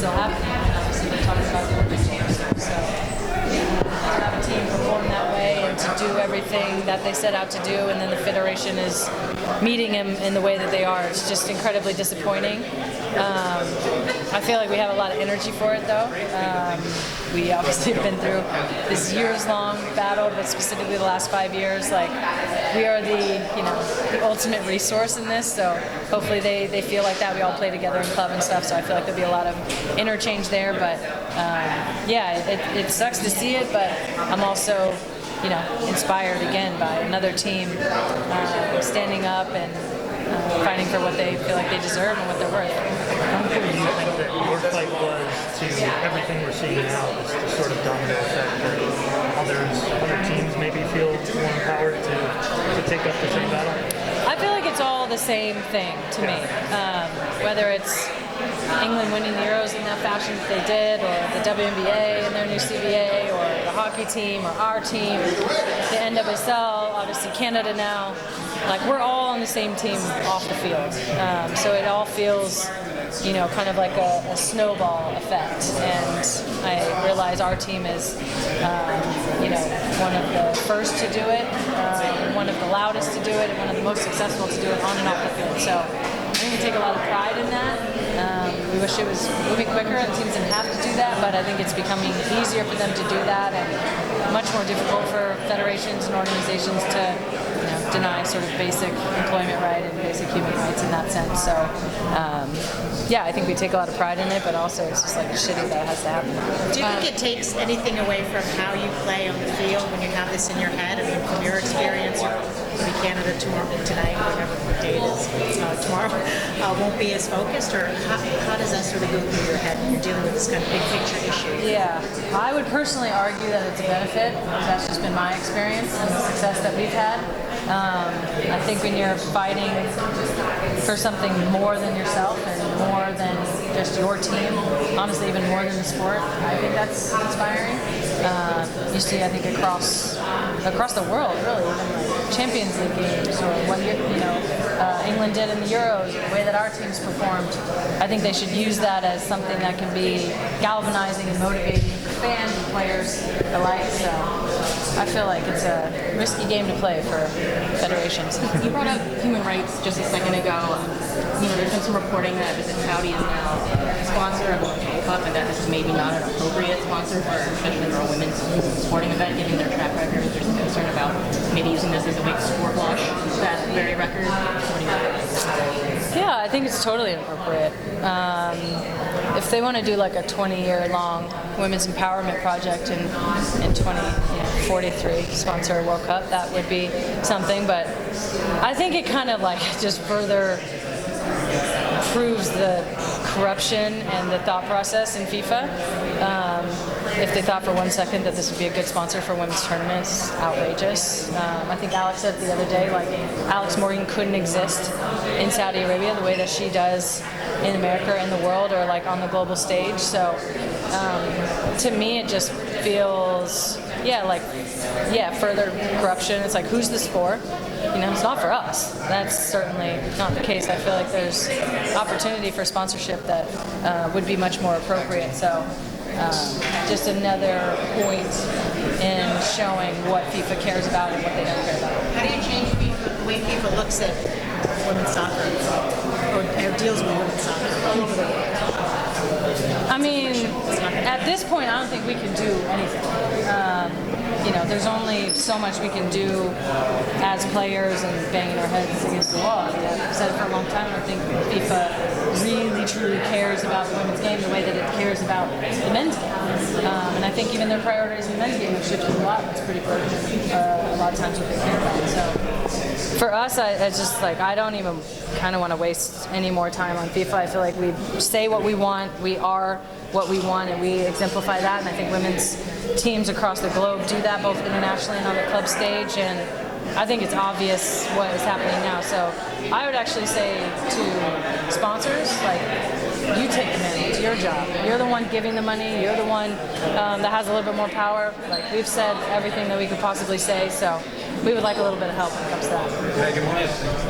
still happening. And obviously, we're talking about the Olympic Games. So to have a team perform that way and to do everything that they set out to do, and then the Federation is meeting him in the way that they are, it's just incredibly disappointing. I feel like we have a lot of energy for it, though. We obviously have been through this years-long battle, but specifically the last 5 years. Like, we are the ultimate resource in this. So hopefully they feel like that. We all play together in club and stuff. So I feel like there'll be a lot of interchange there. But yeah, it sucks to see it, but I'm also inspired again by another team standing up and fighting for what they feel like they deserve and what they're worth. How important do you think that your fight was to everything we're seeing now, this sort of domino effect that other teams maybe feel more empowered to take up the same battle? I feel like it's all the same thing to me. Whether it's England winning the Euros in that fashion that they did, or the WNBA and their new CBA, or the hockey team, or our team, the NWSL, obviously Canada now. Like, we're all on the same team off the field. So it all feels, kind of like a snowball effect. And I realize our team is, one of the first to do it, one of the loudest to do it, and one of the most successful to do it on and off the field. So I think we take a lot of pride in that. We wish it was moving quicker and teams didn't have to do that, but I think it's becoming easier for them to do that and much more difficult for federations and organizations to deny sort of basic employment right and basic human rights in that sense. So yeah, I think we take a lot of pride in it, but also it's just like shitty that it has to happen. Do you think it takes anything away from how you play on the field when you have this in your head? I mean, from your experience, maybe Canada tonight, whatever the date is tomorrow, won't be as focused, or how does that sort of go through your head when you're dealing with this kind of big picture issue? Yeah, I would personally argue that it's a benefit. That's just been my experience and the success that we've had. I think when you're fighting for something more than yourself and more than just your team, honestly even more than the sport, I think that's inspiring. You see, I think across the world, really, even like Champions League games, or what England did in the Euros, the way that our teams performed. I think they should use that as something that can be galvanizing and motivating for fans and players alike. So I feel like it's a risky game to play for federations. You brought up human rights just a second ago. There's been some reporting that Visit Saudi is now a sponsor of the World Cup, and that this is maybe not an appropriate sponsor for, especially for a women's sporting event, given their track record. There's some concern about maybe using this as a way to sport wash that very record. Yeah, I think it's totally inappropriate. If they want to do like a 20-year-long women's empowerment project in 2043, sponsor a World Cup, that would be something. But I think it kind of like just further proves the corruption and the thought process in FIFA. If they thought for 1 second that this would be a good sponsor for women's tournaments, outrageous. I think Alex said the other day, like, Alex Morgan couldn't exist in Saudi Arabia the way that she does in America and the world, or like on the global stage. So to me it just feels further corruption. It's like, who's this for? It's not for us. That's certainly not the case. I feel like there's opportunity for sponsorship that would be much more appropriate. So just another point in showing what FIFA cares about and what they don't care about. How do you change the way FIFA looks at women's soccer, or deals with women's soccer all over the world? I mean, at this point, I don't think we can do anything. There's only so much we can do as players and banging our heads against the wall. I've said it for a long time. I don't think FIFA really, truly cares about the women's game the way that it cares about the men's game. And I think even their priorities in the men's game have shifted a lot. It's pretty clear a lot of times what they care about. So for us, I don't even kind of want to waste any more time on FIFA. I feel like we say what we want, we are what we want, and we exemplify that. And I think women's teams across the globe do that, both internationally and on the club stage. And I think it's obvious what is happening now. So I would actually say to sponsors, like, you take the mandate. It's your job. You're the one giving the money. You're the one that has a little bit more power. Like, we've said everything that we could possibly say. So we would like a little bit of help when it comes to that.